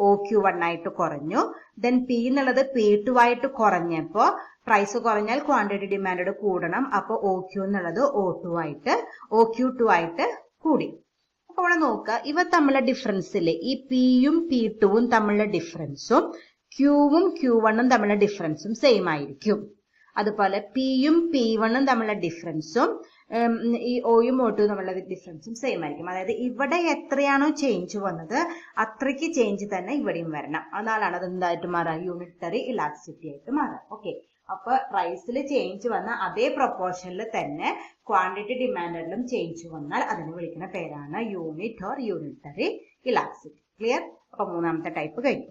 OQ 1 ആയിട്ട് കുറഞ്ഞു. ദെൻ P എന്നുള്ളത് P2 ആയിട്ട് കുറഞ്ഞപ്പോ പ്രൈസ് കുറഞ്ഞാൽ ക്വാണ്ടിറ്റി ഡിമാൻഡ് കൂടണം. അപ്പൊ OQ എന്നുള്ളത് OQ2 ആയിട്ട് കൂടി. അപ്പൊ ഇവിടെ നോക്കുക, ഇവ തമ്മിലുള്ള ഡിഫറൻസില് ഈ Pയും P2വും തമ്മിലുള്ള ഡിഫറൻസും Qവും Q1ഉം തമ്മിലുള്ള ഡിഫറൻസും സെയിം ആയിരിക്കും. അതുപോലെ Pയും P1ഉം തമ്മിലുള്ള ഡിഫറൻസും ഈ Oയും O2 തമ്മിലുള്ള ഡിഫറൻസും സെയിം ആയിരിക്കും. അതായത് ഇവിടെ എത്രയാണോ ചേഞ്ച് വന്നത് അത്രയ്ക്ക് ചേഞ്ച് തന്നെ ഇവിടെയും വരണം. അതാലാണ് അത് എന്തായിട്ട് മാറാം? യൂണിറ്ററി ഇലാസ്റ്റിസിറ്റി ആയിട്ട് മാറാം. ഓക്കെ, അപ്പൊ പ്രൈസിൽ ചേഞ്ച് വന്ന അതേ പ്രൊപ്പോർഷനിൽ തന്നെ ക്വാണ്ടിറ്റി ഡിമാൻഡിലും ചേഞ്ച് വന്നാൽ അതിനെ വിളിക്കുന്ന പേരാണ് unit or unitary elasticity. Clear? അപ്പൊ മൂന്നാമത്തെ ടൈപ്പ് കഴിഞ്ഞു.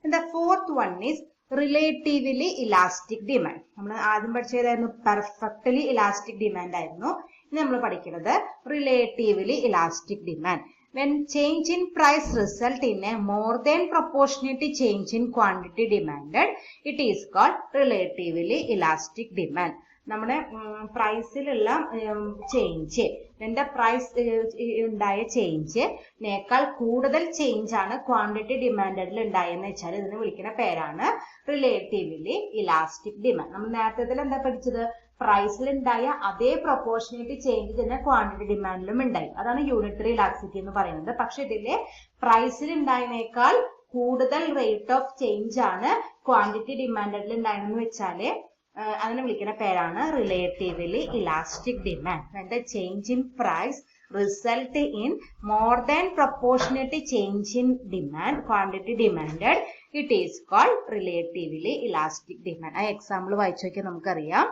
The fourth one is relatively elastic demand. നമ്മൾ ആദ്യം പഠിച്ചതായിരുന്നു പെർഫെക്റ്റ്ലി ഇലാസ്റ്റിക് ഡിമാൻഡ് ആയിരുന്നു. ഇനി നമ്മൾ പഠിക്കുന്നത് relatively elastic demand. When change in price result in a more than proportionate change in quantity demanded, it is called relatively elastic demand. നമ്മുടെ പ്രൈസിലുള്ള change, ഇതിന്റെ price ഉണ്ടായ ചേഞ്ചിനേക്കാൾ കൂടുതൽ ചേഞ്ച് ആണ് ക്വാണ്ടിറ്റി ഡിമാൻഡിൽ ഉണ്ടായെന്ന് വെച്ചാൽ ഇതിന് വിളിക്കുന്ന പേരാണ് റിലേറ്റീവ്ലി ഇലാസ്റ്റിക് ഡിമാൻഡ്. നമ്മൾ നേരത്തെ എന്താ പഠിച്ചത്? പ്രൈസിൽ ഉണ്ടായ അതേ പ്രൊപ്പോർഷനേറ്റ് ചേഞ്ച് തന്നെ ക്വാണ്ടിറ്റി ഡിമാൻഡിലും ഉണ്ടായി. അതാണ് യൂണിറ്ററി ഇലാസ്റ്റിസിറ്റി എന്ന് പറയുന്നത്. പക്ഷെ ഇതിലെ പ്രൈസിൽ ഉണ്ടായതിനേക്കാൾ കൂടുതൽ റേറ്റ് ഓഫ് ചേഞ്ച് ആണ് ക്വാണ്ടിറ്റി ഡിമാൻഡിൽ ഉണ്ടായെന്ന് വെച്ചാല് അതിനെ വിളിക്കുന്ന പേരാണ് relatively elastic demand. When the change in price result in more than proportionate change in demand, quantity demanded, it is called relatively elastic demand. ആ എക്സാമ്പിൾ വായിച്ചു നോക്കിയാൽ നമുക്കറിയാം.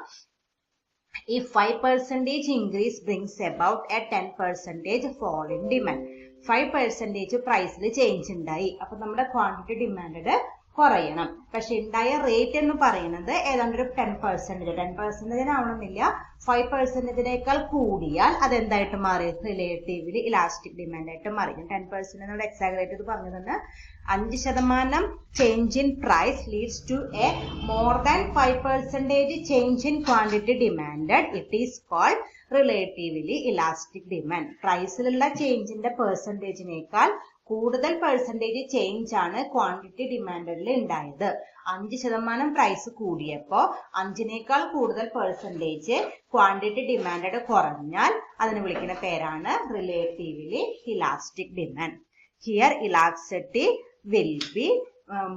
If 5% increase brings about a 10% fall in demand. 5% പ്രൈസിൽ change ഉണ്ടായി. അപ്പൊ നമ്മുടെ quantity demand കുറയണം. പക്ഷെ ഉണ്ടായ റേറ്റ് എന്ന് പറയുന്നത് ഏതാണ്ട് ഒരു 10%. 10% ആവണമെന്നില്ല. 5%നേക്കാൾ കൂടിയാൽ അതെന്തായിട്ട് മാറി? റിലേറ്റീവ്ലി ഇലാസ്റ്റിക് ഡിമാൻഡ് ആയിട്ട് മാറി. 10% എന്നോട് എക്സാഗ്രേറ്റ് ചെയ്ത് പറഞ്ഞു തന്നെ 5% change in price leads to a more than 5% change in quantity demanded. It is called relatively elastic demand. പ്രൈസിലുള്ള ചേഞ്ചിന്റെ പെർസെന്റേജിനേക്കാൾ കൂടുതൽ പെർസെന്റേജ് ചേഞ്ച് ആണ് ക്വാണ്ടിറ്റി ഡിമാൻഡിൽ ഉണ്ടായത്. 5% പ്രൈസ് കൂടിയപ്പോ 5നേക്കാൾ കൂടുതൽ പെർസെന്റേജ് ക്വാണ്ടിറ്റി ഡിമാൻഡ് കുറഞ്ഞാൽ അതിന് വിളിക്കുന്ന പേരാണ് relatively elastic demand. Here elasticity will be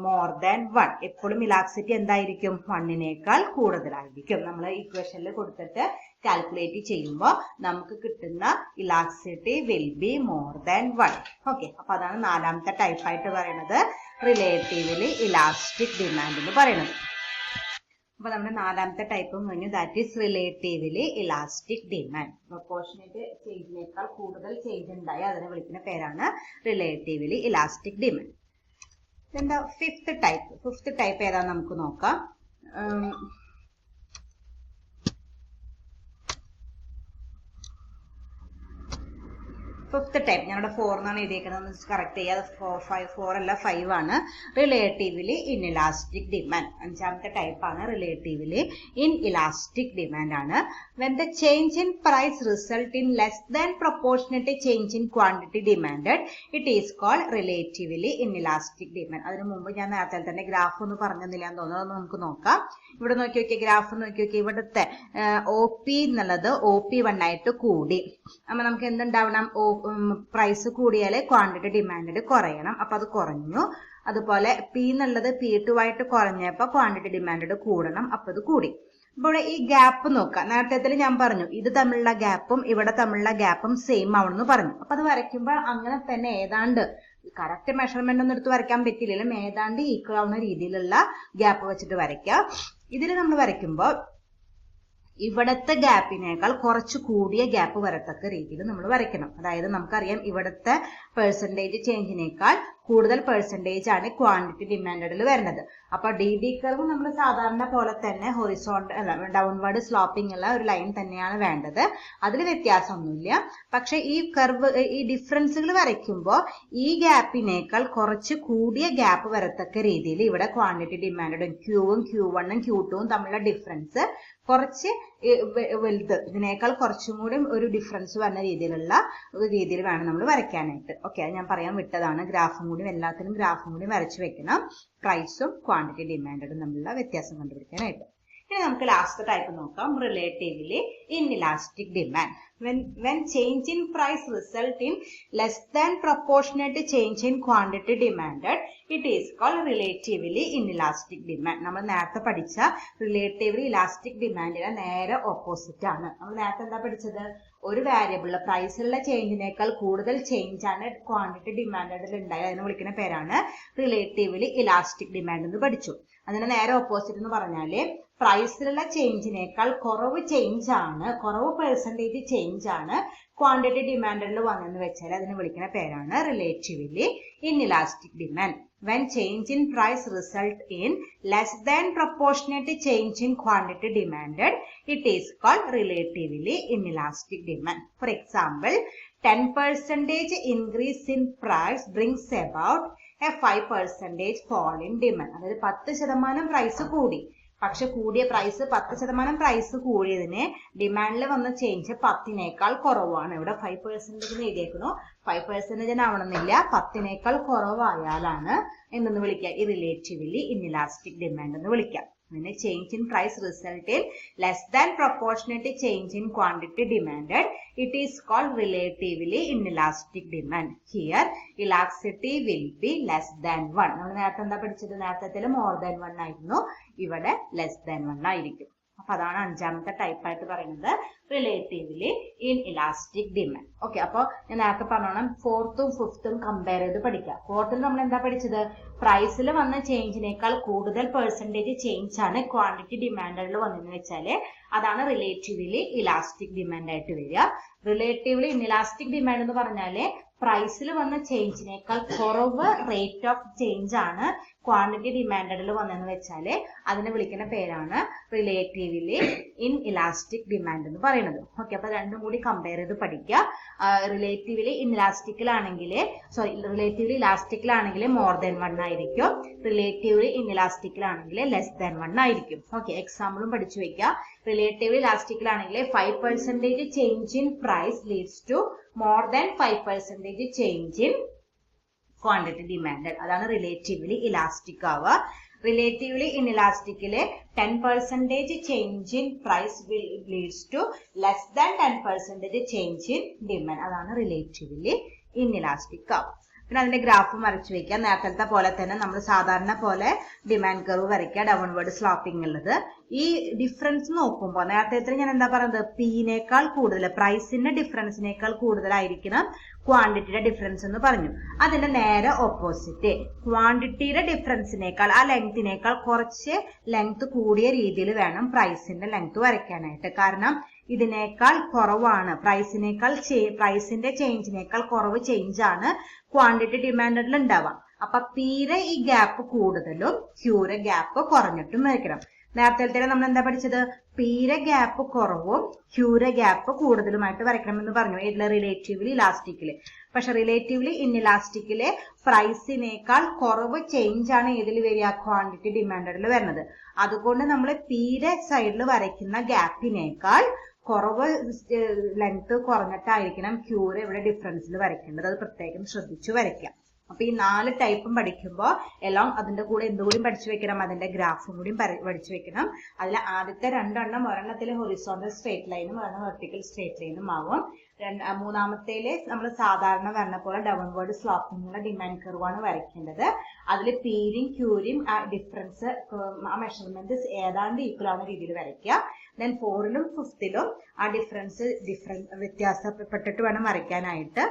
more than 1. എപ്പോഴും ഇലാസ്റ്റിസിറ്റി എന്തായിരിക്കും? 1നേക്കാൾ കൂടുതലായിരിക്കും. നമ്മൾ ഇക്വേഷനിൽ കൊടുത്തിട്ട് കാൽക്കുലേറ്റ് ചെയ്യുമ്പോൾ നമുക്ക് കിട്ടുന്ന elasticity will be more than 1. Okay, അപ്പൊ അതാണ് നാലാമത്തെ ടൈപ്പായിട്ട് പറയുന്നത് റിലേറ്റീവ്ലി ഇലാസ്റ്റിക് ഡിമാൻഡ് എന്ന് പറയുന്നത്. അപ്പൊ നമ്മുടെ നാലാമത്തെ ടൈപ്പ് കഴിഞ്ഞു. That is relatively elastic demand. Proportionate ചേഞ്ചിനേക്കാൾ കൂടുതൽ ചേഞ്ച് ഉണ്ടായി അതിനെ വിളിക്കുന്ന പേരാണ് റിലേറ്റീവ്ലി ഇലാസ്റ്റിക് ഡിമാൻഡ്. എന്താ ഫിഫ്ത്ത് ടൈപ്പ് ഏതാന്ന് നമുക്ക് നോക്കാം. ഫിഫ്ത്ത് ടൈപ്പ് ഞങ്ങളുടെ 4 എന്നാണ് എഴുതിയിരിക്കുന്നത്, കറക്റ്റ് ചെയ്യാതെ 4 അല്ല 5 ആണ്. Relatively in elastic demand. അഞ്ചാമത്തെ ടൈപ്പാണ് റിലേറ്റീവ്ലി ഇൻ ഇലാസ്റ്റിക് ഡിമാൻഡ് ആണ്. When the change in price result in less than proportionate change in quantity demanded, it is called relatively inelastic demand. അതിനു മുമ്പ് ഞാൻ നേരത്തെ തന്നെ ഗ്രാഫ് ഒന്ന് പറഞ്ഞില്ല എന്ന് തോന്നുന്നു. അതൊന്ന് നമുക്ക് നോക്കാം. ഇവിടെ നോക്കി നോക്കിയ ഗ്രാഫ് നോക്കി നോക്കി. ഇവിടുത്തെ OP എന്നുള്ളത് OP1 ആയിട്ട് കൂടി. അപ്പൊ നമുക്ക് എന്തുണ്ടാവണം? പ്രൈസ് കൂടിയാൽ ക്വാണ്ടിറ്റി ഡിമാൻഡ് കുറയണം. അപ്പൊ അത് കുറഞ്ഞു. അതുപോലെ P എന്നുള്ളത് P2 ആയിട്ട് കുറഞ്ഞപ്പോ ക്വാണ്ടിറ്റി ഡിമാൻഡ് കൂടണം. അപ്പൊ അത് കൂടി. ഇവിടെ ഈ ഗ്യാപ്പ് നോക്കാം. നേരത്തെ ഞാൻ പറഞ്ഞു ഇത് തമ്മിലുള്ള ഗ്യാപ്പും ഇവിടെ തമ്മിലുള്ള ഗ്യാപ്പും സെയിം ആവണമെന്ന് പറഞ്ഞു. അപ്പൊ അത് വരയ്ക്കുമ്പോൾ അങ്ങനെ തന്നെ ഏതാണ്ട് കറക്റ്റ് മെഷർമെന്റ് ഒന്നും എടുത്ത് വരയ്ക്കാൻ പറ്റില്ലെങ്കിലും ഏതാണ്ട് ഈക്വൽ ആവുന്ന രീതിയിലുള്ള ഗ്യാപ്പ് വെച്ചിട്ട് വരയ്ക്കാം. ഇതിൽ നമ്മൾ വരയ്ക്കുമ്പോൾ ഇവിടത്തെ ഗ്യാപ്പിനേക്കാൾ കുറച്ച് കൂടിയ ഗ്യാപ്പ് വരത്തക്ക രീതിയിൽ നമ്മൾ വരയ്ക്കണം. അതായത് നമുക്കറിയാം ഇവിടുത്തെ പെർസെന്റേജ് ചേഞ്ചിനേക്കാൾ കൂടുതൽ പെർസെന്റേജ് ആണ് ക്വാണ്ടിറ്റി ഡിമാൻഡിൽ വരുന്നത്. അപ്പൊ DD കർവ് നമ്മൾ സാധാരണ പോലെ തന്നെ ഹൊറിസോണ്ടൽ ഡൗൺവേർഡ് സ്ലോപ്പിംഗ് ഉള്ള ഒരു ലൈൻ തന്നെയാണ് വേണ്ടത്. അതിൽ വ്യത്യാസമൊന്നുമില്ല. പക്ഷെ ഈ കർവ് ഈ ഡിഫറൻസുകൾ വരയ്ക്കുമ്പോൾ ഈ ഗ്യാപ്പിനേക്കാൾ കുറച്ച് കൂടിയ ഗ്യാപ്പ് വരത്തക്ക രീതിയിൽ ഇവിടെ ക്വാണ്ടിറ്റി ഡിമാൻഡും Q1 ഉം Q2 ഉം തമ്മിലുള്ള ഡിഫറൻസ് കുറച്ച് വലുത്, ഇതിനേക്കാൾ കുറച്ചും കൂടി ഒരു ഡിഫറൻസ് വരുന്ന രീതിയിൽ വേണം നമ്മൾ വരയ്ക്കാനായിട്ട്. ഓക്കെ, അത് ഞാൻ പറയാൻ വിട്ടതാണ്. ഗ്രാഫും കൂടി എല്ലാത്തിനും ഗ്രാഫും കൂടി വരച്ചു വെക്കണം. പ്രൈസും ക്വാണ്ടിറ്റി ഡിമാൻഡും തമ്മിലുള്ള വ്യത്യാസം കണ്ടുപിടിക്കാനായിട്ട്. ഇനി നമുക്ക് ലാസ്റ്റ് ടൈപ്പ് നോക്കാം. Relatively inelastic demand. When change in price result in less than proportionate change in quantity demanded, it is called relatively inelastic demand. നമ്മൾ നേരത്തെ പഠിച്ച റിലേറ്റീവ്ലി ഇലാസ്റ്റിക് ഡിമാൻഡിന് നേരെ ഓപ്പോസിറ്റ് ആണ്. നമ്മൾ നേരത്തെ എന്താ പഠിച്ചത്? ഒരു വാരിയബിളിലെ പ്രൈസിലുള്ള ചേഞ്ചിനേക്കാൾ കൂടുതൽ ചേഞ്ച് ആണ് ക്വാണ്ടിറ്റി ഡിമാൻഡിൽ ഉണ്ടായത്. അതിനെ വിളിക്കുന്ന പേരാണ് റിലേറ്റീവ്ലി ഇലാസ്റ്റിക് ഡിമാൻഡ് എന്ന് പഠിച്ചു. അതിന് നേരെ ഓപ്പോസിറ്റ് എന്ന് പറഞ്ഞാല് പ്രൈസിലുള്ള ചേഞ്ചിനേക്കാൾ കുറവ് പെർസെന്റേജ് ചേഞ്ച് ആണ് ക്വാണ്ടിറ്റി ഡിമാൻഡിൽ വന്നെന്ന് വെച്ചാൽ അതിനെ വിളിക്കുന്ന പേരാണ് relatively inelastic demand. When change in price result in less than proportionate change in quantity demanded, it is called relatively inelastic demand. For example, 10% increase in price brings about a 5% fall in demand. അതായത് 10% price കൂടി പക്ഷെ കൂടിയ price 10% price കൂടിയതിന് ഡിമാൻഡിൽ വന്ന change 10നേക്കാൾ കുറവാണ്. ഇവിടെ 5% എഴുതിയേക്കുന്നു. 5% ആവണമെന്നില്ല, 10നേക്കാൾ കുറവായാലാണ് എന്തെന്ന് വിളിക്കുക, ഈ റിലേറ്റീവ്ലി ഇൻഇലാസ്റ്റിക് ഡിമാൻഡ് എന്ന് വിളിക്കാം. അങ്ങനെ change in price result in less than proportionate change in quantity demanded, it is called relatively inelastic demand. Here elasticity will be less than 1. നമ്മൾ നേരത്തെ എന്താ പഠിച്ചത്, നേരത്തെ മോർ ദാൻ 1 ആയിരുന്നു, ഇവിടെ ലെസ് ദാൻ 1 ആയിരിക്കും. അപ്പൊ അതാണ് അഞ്ചാമത്തെ ടൈപ്പ് ആയിട്ട് പറയുന്നത്, റിലേറ്റീവ്ലി ഇൻഇലാസ്റ്റിക് ഡിമാൻഡ്. ഓക്കെ, അപ്പൊ ഞാൻ നേരത്തെ പറഞ്ഞോണം 4th ഉം 5th ഉം കമ്പയർ ചെയ്ത് പഠിക്കാം. 4th നമ്മൾ എന്താ പഠിച്ചത്, പ്രൈസിൽ വന്ന ചേഞ്ചിനേക്കാൾ കൂടുതൽ പെർസെന്റേജ് ചേഞ്ച് ആണ് ക്വാണ്ടിറ്റി ഡിമാൻഡിൽ വന്നെന്ന് വെച്ചാല് അതാണ് റിലേറ്റീവ്ലി ഇലാസ്റ്റിക് ഡിമാൻഡ് ആയിട്ട് വരിക. റിലേറ്റീവ്ലി ഇൻഇലാസ്റ്റിക് ഡിമാൻഡ് എന്ന് പറഞ്ഞാല് പ്രൈസിൽ വന്ന ചേഞ്ചിനേക്കാൾ കുറവ് റേറ്റ് ഓഫ് ചേഞ്ച് ആണ് ക്വാണ്ടിറ്റി ഡിമാൻഡിൽ വന്നെന്ന് വെച്ചാല് അതിനെ വിളിക്കുന്ന പേരാണ് റിലേറ്റീവ്ലി ഇൻഇലാസ്റ്റിക് ഡിമാൻഡ് എന്ന് പറയുന്നത്. ഓക്കെ, അപ്പൊ രണ്ടും കൂടി കമ്പയർ ചെയ്ത് പഠിക്കുക. റിലേറ്റീവ്ലി ഇൻഇലാസ്റ്റിക്കിലാണെങ്കിൽ റിലേറ്റീവ്ലി ഇലാസ്റ്റിക്കിലാണെങ്കിൽ മോർ ദാൻ 1 ആയിരിക്കും, റിലേറ്റീവ്ലി ഇൻഇലാസ്റ്റിക്കിലാണെങ്കിൽ ലെസ് ദാൻ 1 ആയിരിക്കും. ഓക്കെ, എക്സാമ്പിളും പഠിച്ചു വെക്കുക. റിലേറ്റീവ്ലി ഇലാസ്റ്റിക്കിലാണെങ്കിൽ 5% change in price leads to more than 5% change in quantity demand. അതാണ് റിലേറ്റീവ്ലി ഇലാസ്റ്റിക് ആവുക. റിലേറ്റീവ്ലി ഇൻഇലാസ്റ്റിക്കില് 10% change in price leads to less than 10% change in demand. അതാണ് റിലേറ്റീവ്ലി ഇൻഇലാസ്റ്റിക് ആവുക. പിന്നെ അതിന്റെ ഗ്രാഫ് വരച്ചു വെക്കുക. നേരത്തെ പോലെ തന്നെ നമ്മൾ സാധാരണ പോലെ ഡിമാൻഡ് കർവ് വരയ്ക്കുക, ഡൗൺവേർഡ് സ്ലോപ്പിംഗ് ഉള്ളത്. ഈ ഡിഫറൻസ് നോക്കുമ്പോൾ നേരത്തെ ഞാൻ എന്താ പറയുന്നത്, പിനേക്കാൾ കൂടുതൽ, പ്രൈസിന്റെ ഡിഫറൻസിനേക്കാൾ കൂടുതലായിരിക്കണം ക്വാണ്ടിറ്റിയുടെ ഡിഫറൻസ് എന്ന് പറഞ്ഞു. അതിന്റെ നേരെ ഓപ്പോസിറ്റ്, ക്വാണ്ടിറ്റിയുടെ ഡിഫറൻസിനേക്കാൾ, ആ ലെങ്തിനേക്കാൾ കുറച്ച് ലെങ്ത് കൂടിയ രീതിയിൽ വേണം പ്രൈസിന്റെ ലെങ്ത് വരയ്ക്കാനായിട്ട്. കാരണം ഇതിനേക്കാൾ കുറവാണ്, പ്രൈസിന്റെ ചേഞ്ചിനേക്കാൾ കുറവ് ചേഞ്ച് ആണ് ക്വാണ്ടിറ്റി ഡിമാൻഡിൽ ഉണ്ടാവാം. അപ്പൊ പിയുടെ ഈ ഗ്യാപ്പ് കൂടുതലും ക്യൂയുടെ ഗ്യാപ്പ് കുറഞ്ഞിട്ടും വരയ്ക്കണം. നേരത്തെ നമ്മൾ എന്താ പഠിച്ചത്, പിയുടെ ഗ്യാപ്പ് കുറവും ക്യൂയുടെ ഗ്യാപ്പ് കൂടുതലുമായിട്ട് വരയ്ക്കണം എന്ന് പറഞ്ഞു, ഇതിലെ റിലേറ്റീവ്ലി ഇലാസ്റ്റിക്കില്. പക്ഷെ റിലേറ്റീവ്ലി ഇൻഇലാസ്റ്റിക്കില് പ്രൈസിനേക്കാൾ കുറവ് ചേഞ്ച് ആണ് ഏതിൽ വരിക, ക്വാണ്ടിറ്റി ഡിമാൻഡിൽ വരുന്നത്. അതുകൊണ്ട് നമ്മൾ പിയുടെ സൈഡിൽ വരയ്ക്കുന്ന ഗ്യാപ്പിനേക്കാൾ കുറവ് ലെങ്ത് കുറഞ്ഞിട്ടായിരിക്കണം ക്യൂര് ഇവിടെ ഡിഫറൻസിൽ വരയ്ക്കേണ്ടത്. അത് പ്രത്യേകം ശ്രദ്ധിച്ചു വരയ്ക്കാം. അപ്പൊ ഈ 4 ടൈപ്പും പഠിക്കുമ്പോൾ എല്ലാം അതിന്റെ കൂടെ എന്തുകൂടി പഠിച്ചു വെക്കണം, അതിന്റെ ഗ്രാഫും കൂടി പഠിച്ചു വെക്കണം. അതിൽ ആദ്യത്തെ 2 എണ്ണം ഒരെണ്ണത്തിൽ ഹൊറിസോണ്ടൽ സ്ട്രേറ്റ് ലൈനും ഒരെണ്ണം വെർട്ടിക്കൽ സ്ട്രേറ്റ് ലൈനും ആവും. മൂന്നാമത്തേല് നമ്മൾ സാധാരണ വരണ പോലെ ഡൗൺവേർഡ് സ്ലോപ്പിംഗുള്ള ഡിമാൻഡ് കർവാണ് വരയ്ക്കേണ്ടത്. അതിൽ പിയും ക്യൂരിയും ആ ഡിഫറൻസ്, ആ മെഷർമെന്റ് ഏതാണ്ട് ഈക്വൽ ആവുന്ന രീതിയിൽ വരയ്ക്കുക. ദെൻ 4ലും 5ലും ആ ഡിഫറൻസ് വ്യത്യാസപ്പെട്ടിട്ട് വേണം വരയ്ക്കാനായിട്ട്.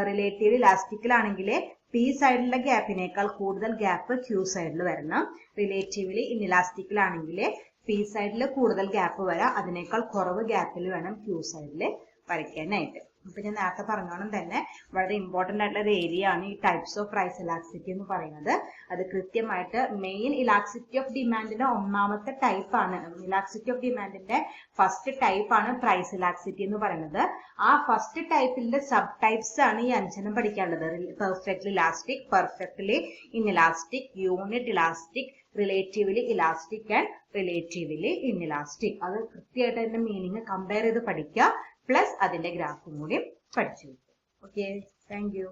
റിലേറ്റീവ് ഇലാസ്റ്റിക്കിലാണെങ്കിൽ പി സൈഡിലെ ഗ്യാപ്പിനേക്കാൾ കൂടുതൽ ഗ്യാപ്പ് ക്യൂ സൈഡിൽ വരണം. റിലേറ്റീവ്ലി ഇൻഇലാസ്റ്റിക്കിലാണെങ്കിൽ പി സൈഡിൽ കൂടുതൽ ഗ്യാപ്പ് വരാം, അതിനേക്കാൾ കുറവ് ഗ്യാപ്പിൽ വേണം ക്യൂ സൈഡിൽ വരയ്ക്കാനായിട്ട്. അപ്പൊ ഞാൻ നേരത്തെ പറഞ്ഞോണം തന്നെ വളരെ ഇമ്പോർട്ടന്റ് ആയിട്ടുള്ള ഒരു ഏരിയ ആണ് ഈ ടൈപ്സ് ഓഫ് പ്രൈസ് ഇലാസ്റ്റിസിറ്റി എന്ന് പറയുന്നത്. അത് കൃത്യമായിട്ട് മെയിൻ ഇലാസ്റ്റിസിറ്റി ഓഫ് ഡിമാൻഡിന്റെ ഒന്നാമത്തെ ടൈപ്പ് ആണ്, ഇലാസ്റ്റിസിറ്റി ഓഫ് ഡിമാൻഡിന്റെ ഫസ്റ്റ് ടൈപ്പ് ആണ് പ്രൈസ് ഇലാസ്റ്റിസിറ്റി എന്ന് പറയുന്നത്. ആ ഫസ്റ്റ് ടൈപ്പിന്റെ സബ് ടൈപ്സ് ആണ് ഈ 5 പഠിക്കാനുള്ളത്. Perfectly elastic, perfectly inelastic, unit elastic, relatively elastic and relatively inelastic. അത് കൃത്യമായിട്ട് അതിന്റെ മീനിങ് കമ്പയർ ചെയ്ത് പഠിക്കുക, പ്ലസ് അതിന്റെ ഗ്രാഫും കൂടി പഠിച്ചു. Okay, thank you.